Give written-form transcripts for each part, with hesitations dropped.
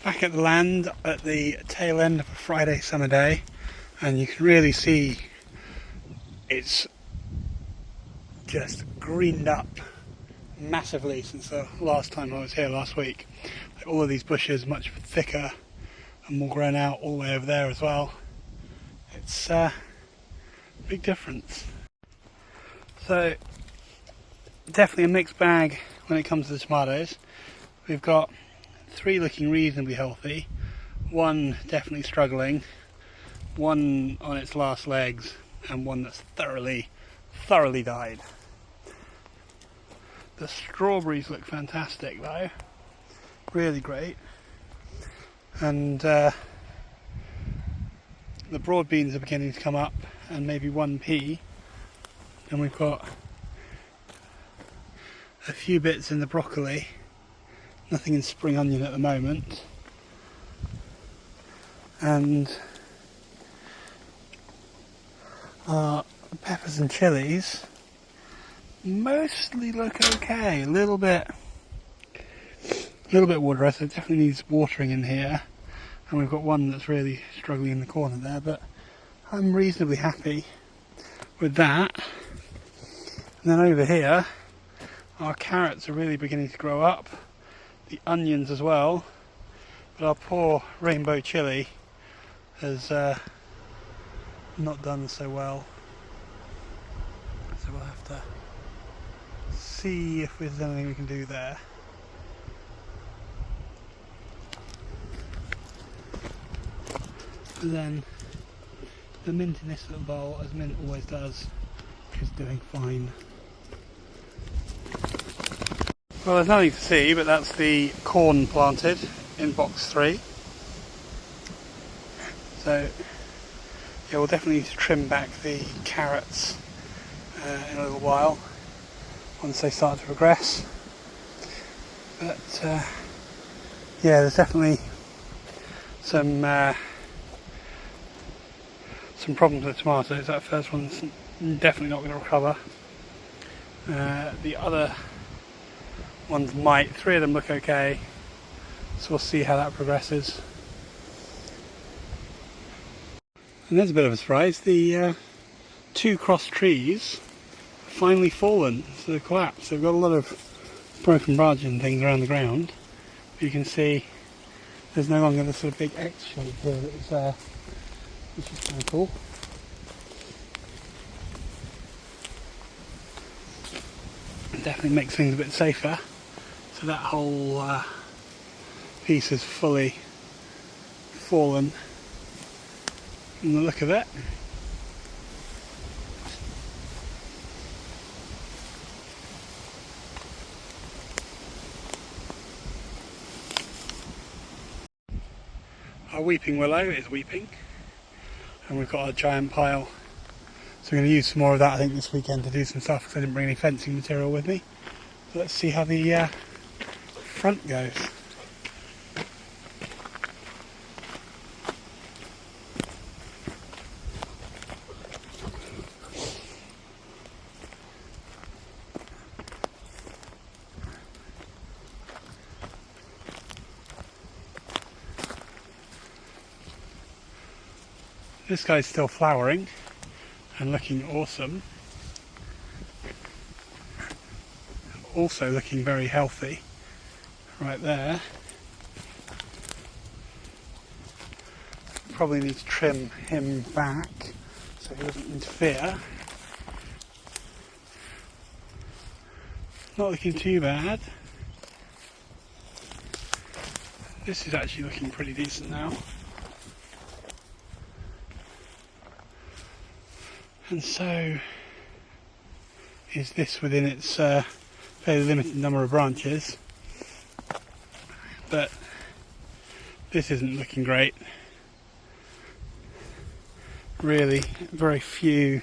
Back at the land at the tail end of a Friday summer day, and you can really see it's just greened up massively since the last time I was here last week. All of these bushes much thicker and more grown out all the way over there as well. It's a big difference. So definitely a mixed bag when it comes to the tomatoes. We've got 3 looking reasonably healthy, 1 definitely struggling, 1 on its last legs, and 1 that's thoroughly died. The strawberries look fantastic though, really great, and the broad beans are beginning to come up, and maybe 1 pea, and we've got a few bits in the broccoli. Nothing in spring onion at the moment, and our peppers and chilies mostly look okay. A little bit watery, so it definitely needs watering in here, and we've got 1 that's really struggling in the corner there, but I'm reasonably happy with that. And then over here our carrots are really beginning to grow up, the onions as well, but our poor rainbow chilli has not done so well, so we'll have to see if there's anything we can do there. But then the mint in this little bowl, as mint always does, is doing fine. Well, there's nothing to see, but that's the corn planted in box 3. So yeah, we'll definitely need to trim back the carrots in a little while once they start to progress. But yeah, there's definitely some problems with tomatoes. That first one's definitely not going to recover. The other ones might. 3 of them look okay, so we'll see how that progresses. And there's a bit of a surprise. The 2 cross trees have finally fallen, so they've collapsed. They've got a lot of broken branches and things around the ground. But you can see there's no longer the sort of big X shape here that was there, which is kind of cool. It definitely makes things a bit safer. So that whole piece has fully fallen from the look of it. Our weeping willow is weeping, and we've got a giant pile, so we're going to use some more of that I think this weekend to do some stuff, because I didn't bring any fencing material with me. So let's see how the front goes. This guy's still flowering and looking awesome. Also looking very healthy right there. Probably need to trim him back so he doesn't interfere. Not looking too bad. This is actually looking pretty decent now. And so is this within its fairly limited number of branches, but this isn't looking great. Really, very few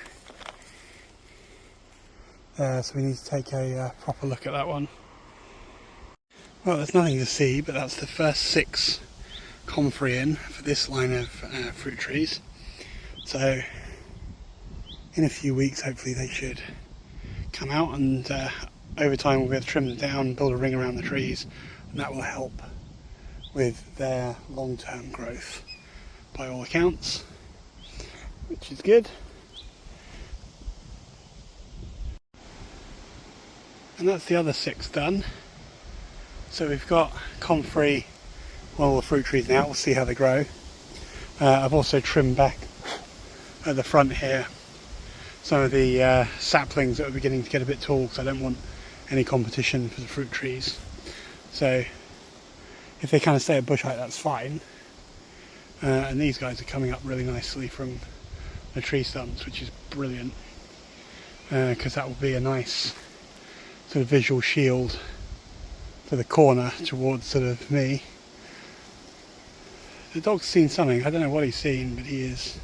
there, so we need to take a proper look at that one. Well, there's nothing to see, but that's the first 6 Comfrey in for this line of fruit trees. So in a few weeks hopefully they should come out, and over time we'll be able to trim them down, build a ring around the trees, and that will help with their long-term growth by all accounts, which is good. And that's the other 6 done. So we've got Comfrey on all the fruit trees now. We'll see how they grow. I've also trimmed back at the front here some of the saplings that are beginning to get a bit tall, because I don't want any competition for the fruit trees. So if they kind of stay at bush height, that's fine. And these guys are coming up really nicely from the tree stumps, which is brilliant, because that will be a nice sort of visual shield for the corner towards sort of me. The dog's seen something. I don't know what he's seen, but he is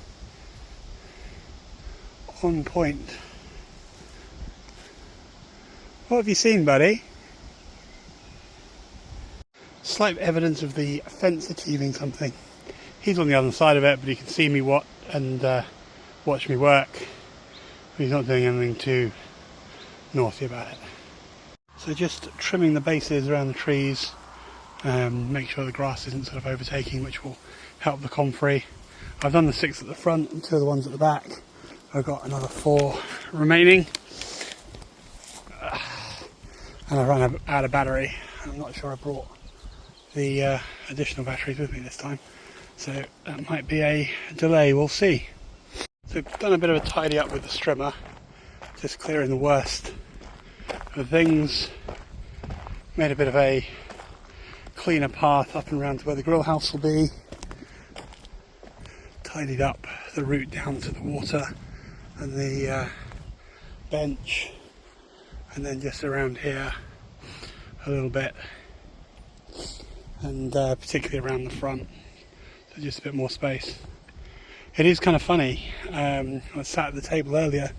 on point. What have you seen, buddy? Slight evidence of the fence achieving something. He's on the other side of it, but he can see me watch me work. But he's not doing anything too naughty about it. So just trimming the bases around the trees, make sure the grass isn't sort of overtaking, which will help the comfrey. I've done the 6 at the front and 2 of the ones at the back. I've got another 4 remaining. And I ran out of battery. I'm not sure I brought the additional batteries with me this time, so that might be a delay, we'll see. So I've done a bit of a tidy up with the strimmer, just clearing the worst of things. Made a bit of a cleaner path up and around to where the grill house will be. Tidied up the route down to the water and the bench, and then just around here a little bit, and particularly around the front, so just a bit more space. It is kind of funny, I sat at the table earlier,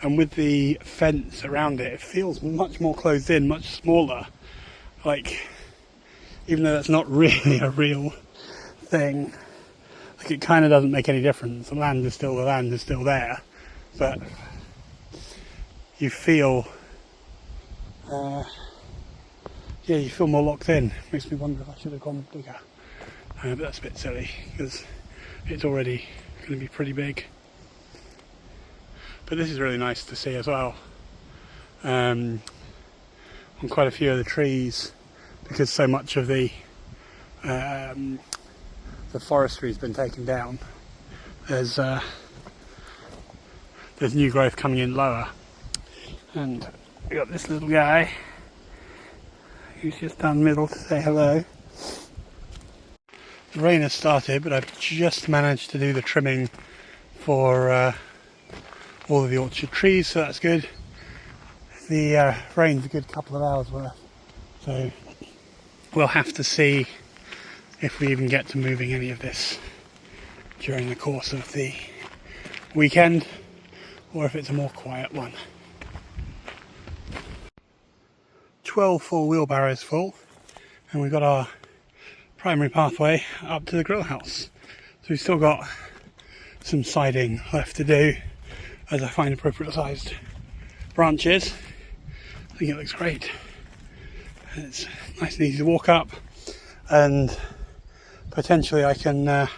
and with the fence around it, it feels much more closed in, much smaller. Like, even though that's not really a real thing, like, it kind of doesn't make any difference. The land is still there, but you feel you feel more locked in. Makes me wonder if I should have gone bigger, but that's a bit silly because it's already going to be pretty big. But this is really nice to see as well, on quite a few of the trees, because so much of the forestry has been taken down. There's new growth coming in lower, and we got this little guy who's just done middle to say hello. The rain has started, but I've just managed to do the trimming for all of the orchard trees, so that's good. The rain's a good couple of hours worth, so we'll have to see if we even get to moving any of this during the course of the weekend, or if it's a more quiet one. 12 full wheelbarrows full, and we've got our primary pathway up to the grill house. So we've still got some siding left to do as I find appropriate sized branches. I think it looks great. It's nice and easy to walk up, and potentially I can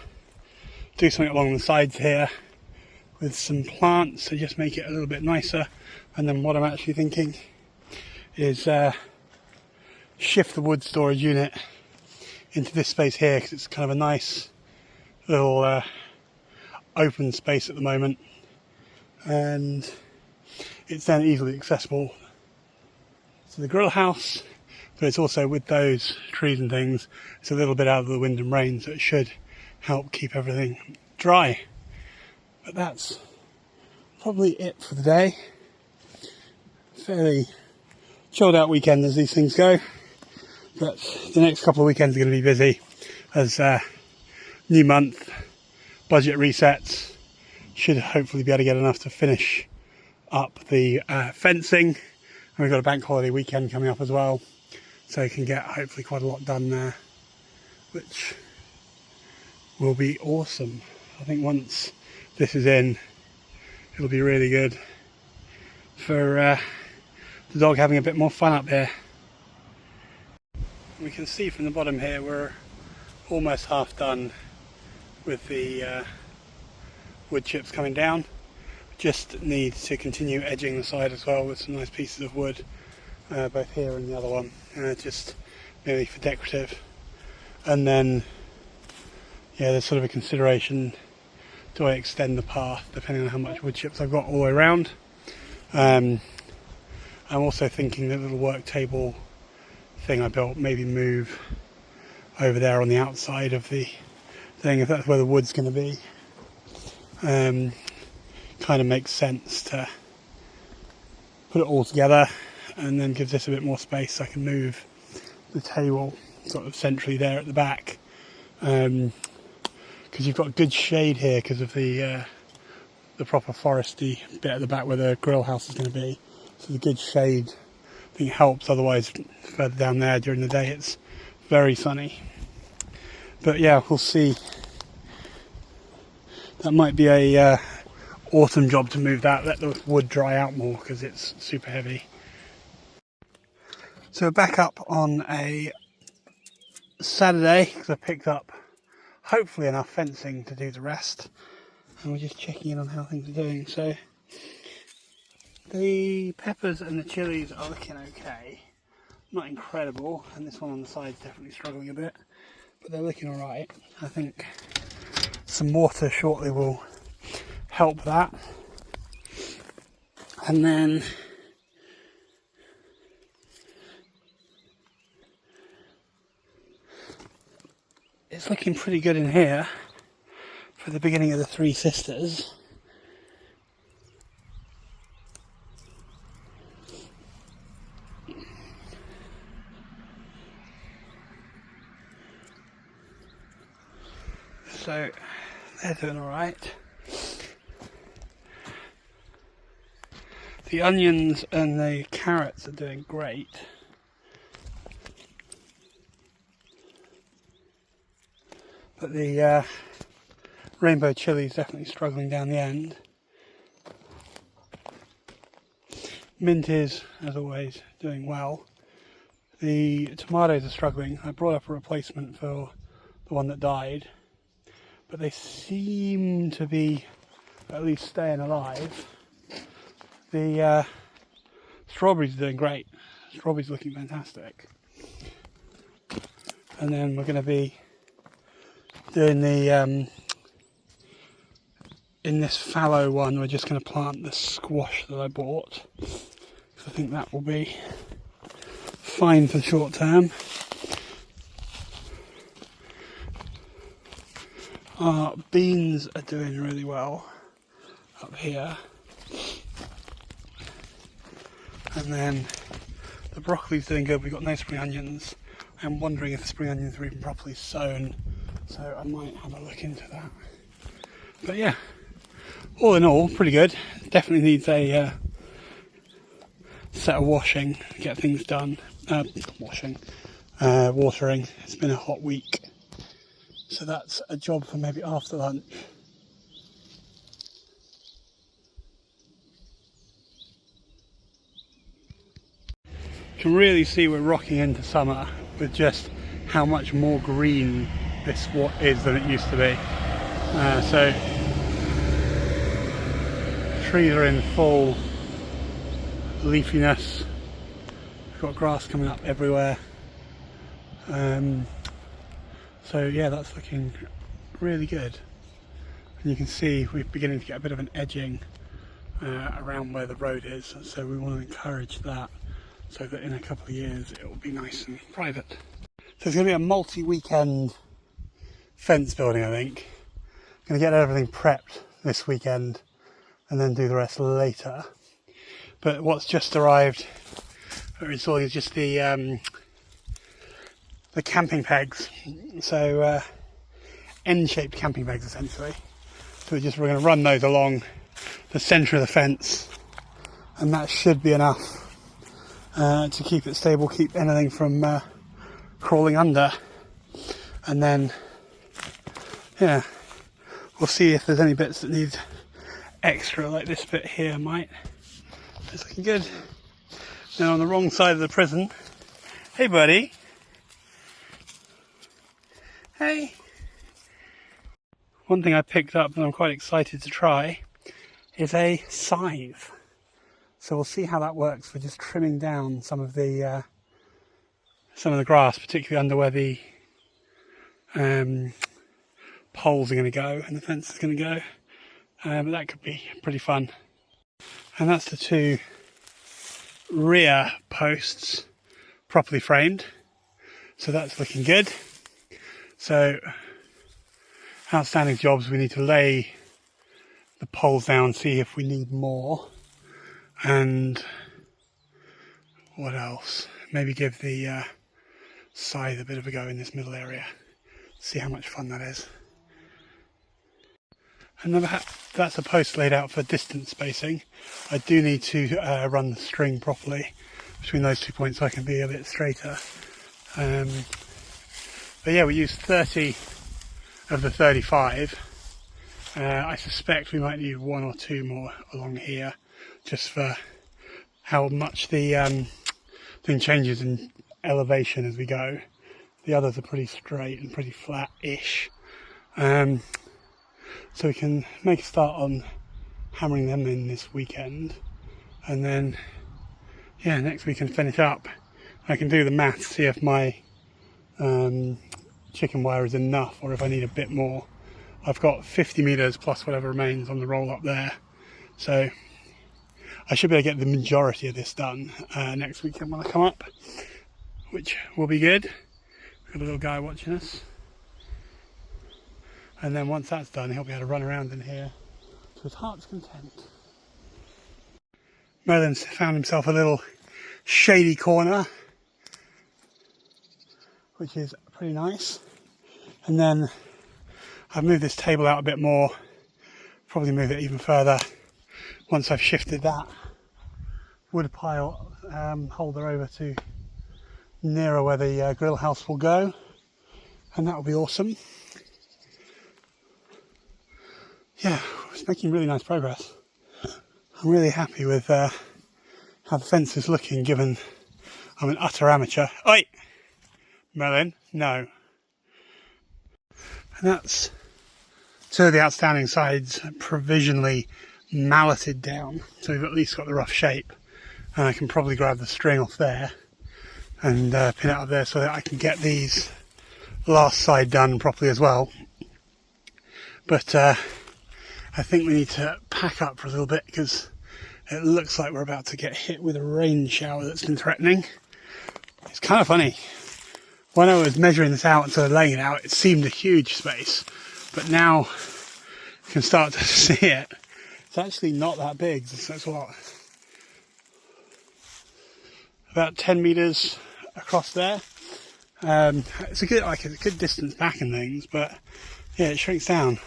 do something along the sides here with some plants to just make it a little bit nicer. And then what I'm actually thinking is shift the wood storage unit into this space here, because it's kind of a nice little open space at the moment, and it's then easily accessible to the grill house, but it's also, with those trees and things, it's a little bit out of the wind and rain, so it should help keep everything dry. But that's probably it for the day. Fairly chilled out weekend as these things go, but the next couple of weekends are going to be busy as new month, budget resets. Should hopefully be able to get enough to finish up the fencing, and we've got a bank holiday weekend coming up as well, so you can get hopefully quite a lot done there, which will be awesome. I think once this is in, it'll be really good for the dog having a bit more fun up here. We can see from the bottom here we're almost half done with the wood chips coming down. Just need to continue edging the side as well with some nice pieces of wood, both here and the other one, just merely for decorative. And then, yeah, there's sort of a consideration, do I extend the path depending on how much wood chips I've got all the way around. I'm also thinking that little work table thing I built, maybe move over there on the outside of the thing, if that's where the wood's going to be. Kind of makes sense to put it all together, and then gives this a bit more space so I can move the table sort of centrally there at the back, because you've got good shade here because of the proper foresty bit at the back where the grill house is going to be. So the good shade I think helps, otherwise further down there during the day it's very sunny. But yeah, we'll see. That might be a autumn job to move that, let the wood dry out more because it's super heavy. So we're back up on a Saturday because I picked up hopefully enough fencing to do the rest, and we're just checking in on how things are doing. So the peppers and the chilies are looking okay, not incredible, and this one on the side is definitely struggling a bit, but they're looking alright. I think some water shortly will help that. And then it's looking pretty good in here for the beginning of the Three Sisters. So they're doing alright. The onions and the carrots are doing great. But the rainbow chilli is definitely struggling down the end. Mint is, as always, doing well. The tomatoes are struggling. I brought up a replacement for the one that died, but they seem to be at least staying alive. The strawberries are doing great. Strawberries are looking fantastic. And then we're going to be doing the in this fallow one, we're just going to plant the squash that I bought. So I think that will be fine for the short term. Our beans are doing really well up here. And then the broccoli's doing good. We've got no spring onions. I'm wondering if the spring onions are even properly sown, so I might have a look into that. But yeah, all in all, pretty good. Definitely needs a set of washing to get things done. Watering. It's been a hot week, so that's a job for maybe after lunch. You can really see we're rocking into summer with just how much more green this is than it used to be. So trees are in full leafiness. We've got grass coming up everywhere. So yeah, that's looking really good. And you can see we're beginning to get a bit of an edging around where the road is, so we want to encourage that, so that in a couple of years it will be nice and private. So it's going to be a multi-weekend fence building, I think. Going to get everything prepped this weekend and then do the rest later. But what's just arrived for installing is just the camping pegs. So N-shaped camping pegs essentially. So we're going to run those along the centre of the fence, and that should be enough to keep it stable, keep anything from crawling under. And then yeah, we'll see if there's any bits that need extra, like this bit here might. It's looking good. Now on the wrong side of the prison. Hey buddy. Hey! One thing I picked up and I'm quite excited to try is a scythe. So we'll see how that works for just trimming down some of the grass, particularly under where the poles are going to go and the fence is going to go. But that could be pretty fun. And that's the two rear posts properly framed. So that's looking good. So outstanding jobs, we need to lay the poles down, see if we need more. And what else? Maybe give the scythe a bit of a go in this middle area. See how much fun that is. And that's a post laid out for distance spacing. I do need to run the string properly between those 2 points so I can be a bit straighter. But yeah, we used 30 of the 35. I suspect we might need 1 or 2 more along here, just for how much the thing changes in elevation as we go. The others are pretty straight and pretty flat-ish. So we can make a start on hammering them in this weekend, and then yeah, next we can finish up. I can do the maths, see if my chicken wire is enough or if I need a bit more. I've got 50 metres plus whatever remains on the roll up there, so I should be able to get the majority of this done next weekend when I come up, which will be good. We've got a little guy watching us. And then once that's done, he'll be able to run around in here to his heart's content. Merlin's found himself a little shady corner, which is pretty nice. And then I've moved this table out a bit more, probably move it even further once I've shifted that wood pile holder over to nearer where the grill house will go, and that will be awesome. Yeah, it's making really nice progress. I'm really happy with how the fence is looking, given I'm an utter amateur. Oi! Merlin, no. And that's two of the outstanding sides provisionally malleted down, so we've at least got the rough shape. And I can probably grab the string off there and pin it up there so that I can get these last side done properly as well. But I think we need to pack up for a little bit because it looks like we're about to get hit with a rain shower that's been threatening. It's kind of funny. When I was measuring this out and sort of laying it out, it seemed a huge space. But now you can start to see it. It's actually not that big. So it's what? About 10 metres across there. It's a good distance back and things, but yeah, it shrinks down.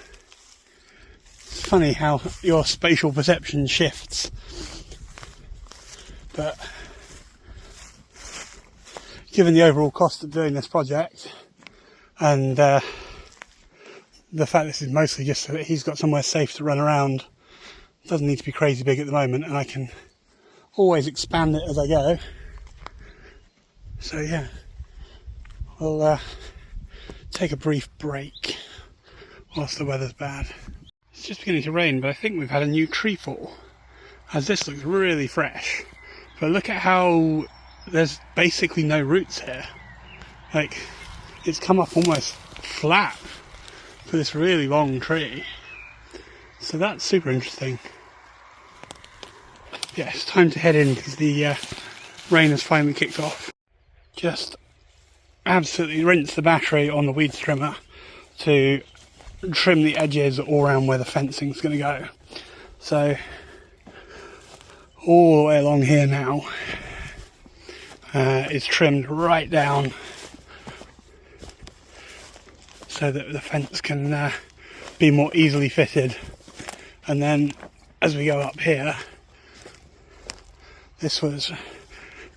It's funny how your spatial perception shifts, but given the overall cost of doing this project and the fact this is mostly just so that he's got somewhere safe to run around, it doesn't need to be crazy big at the moment, and I can always expand it as I go. So yeah, we'll take a brief break whilst the weather's bad. It's just beginning to rain, but I think we've had a new tree fall, as this looks really fresh. But look at how there's basically no roots here. Like, it's come up almost flat for this really long tree. So that's super interesting. Yeah, it's time to head in because the rain has finally kicked off. Just absolutely rinse the battery on the weed trimmer to trim the edges all around where the fencing's going to go. So all the way along here now is trimmed right down so that the fence can be more easily fitted. And then as we go up here, this was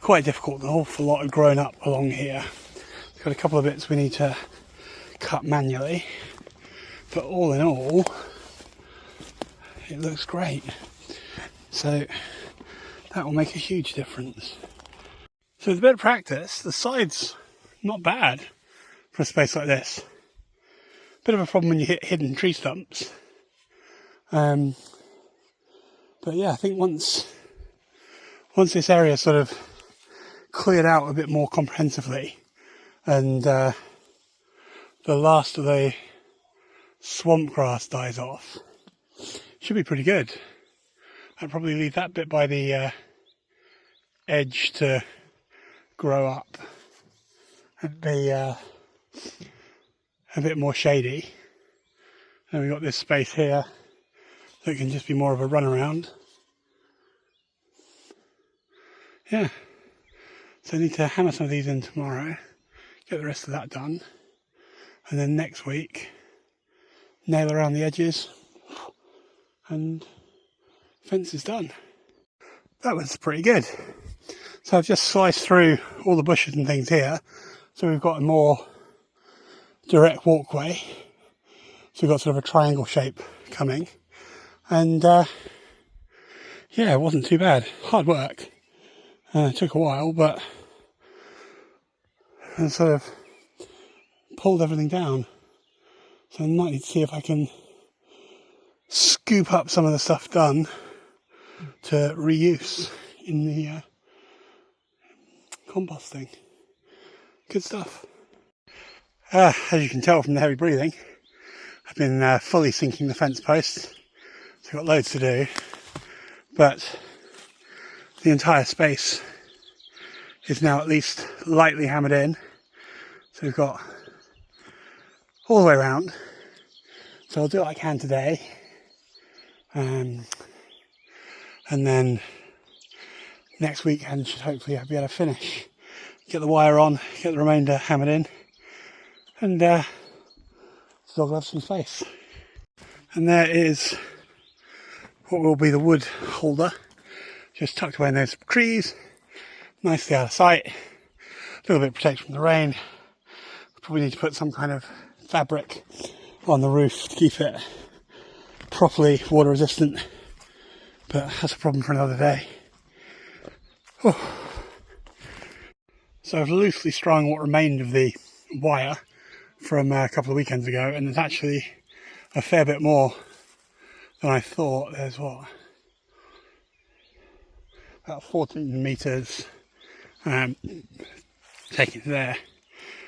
quite difficult. An awful lot had grown up along here. It's got a couple of bits we need to cut manually, but all in all, it looks great. So that will make a huge difference. So with a bit of practice, the side's not bad for a space like this. Bit of a problem when you hit hidden tree stumps. But yeah, I think once this area sort of cleared out a bit more comprehensively, and the last of the swamp grass dies off, should be pretty good. I'd probably leave that bit by the edge to grow up and be a bit more shady. And we've got this space here that can just be more of a runaround. Yeah, so I need to hammer some of these in tomorrow, get the rest of that done, and then next week nail around the edges, and fence is done. That was pretty good. So I've just sliced through all the bushes and things here, so we've got a more direct walkway. So we've got sort of a triangle shape coming, and yeah, it wasn't too bad. Hard work. It took a while, but I sort of pulled everything down. So I might need to see if I can scoop up some of the stuff done to reuse in the composting. Good stuff. As you can tell from the heavy breathing, I've been fully sinking the fence posts, so I've got loads to do, but the entire space is now at least lightly hammered in, so we've got all the way around. So I'll do what I can today, and then next weekend should hopefully be able to finish, get the wire on, get the remainder hammered in, and still have some space. And there is what will be the wood holder, just tucked away in those trees, nicely out of sight, a little bit protected from the rain. Probably need to put some kind of fabric on the roof to keep it properly water resistant, but that's a problem for another day. Oh. So I've loosely strung what remained of the wire from a couple of weekends ago, and there's actually a fair bit more than I thought. There's what, about 14 metres taken there,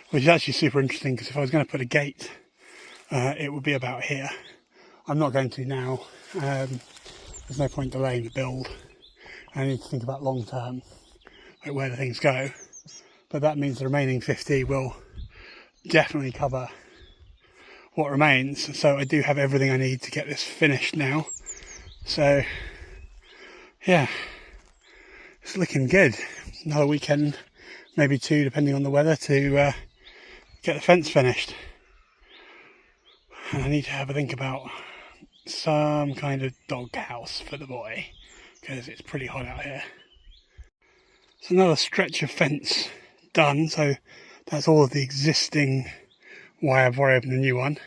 which is actually super interesting, because if I was going to put a gate, it would be about here. I'm not going to now. There's no point delaying the build. I need to think about long term, like where the things go. But that means the remaining 50 will definitely cover what remains. So I do have everything I need to get this finished now. So yeah, it's looking good. Another weekend, maybe two, depending on the weather, to get the fence finished. And I need to have a think about some kind of dog house for the boy, because it's pretty hot out here. So another stretch of fence done, so that's all of the existing wire before I open the new one.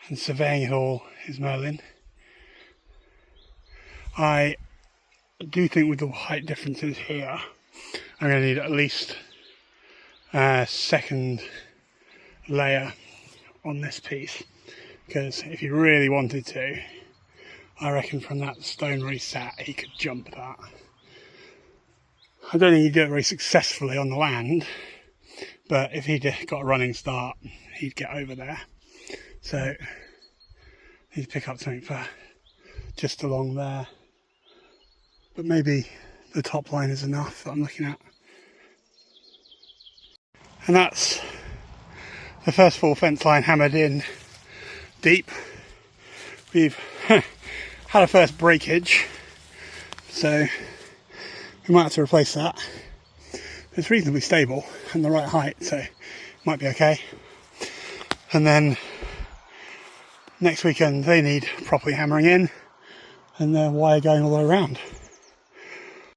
And surveying it all is Merlin. I do think with the height differences here, I'm going to need at least a second layer on this piece, because if he really wanted to, I reckon from that stone where he sat, he could jump that. I don't think he'd do it very successfully on the land, but if he'd got a running start, he'd get over there. So I need to pick up something for just along there, but maybe the top line is enough that I'm looking at. And that's the first full fence line hammered in deep. We've had a first breakage, so we might have to replace that. It's reasonably stable and the right height, so it might be okay. And then next weekend they need properly hammering in, and the wire going all the way around.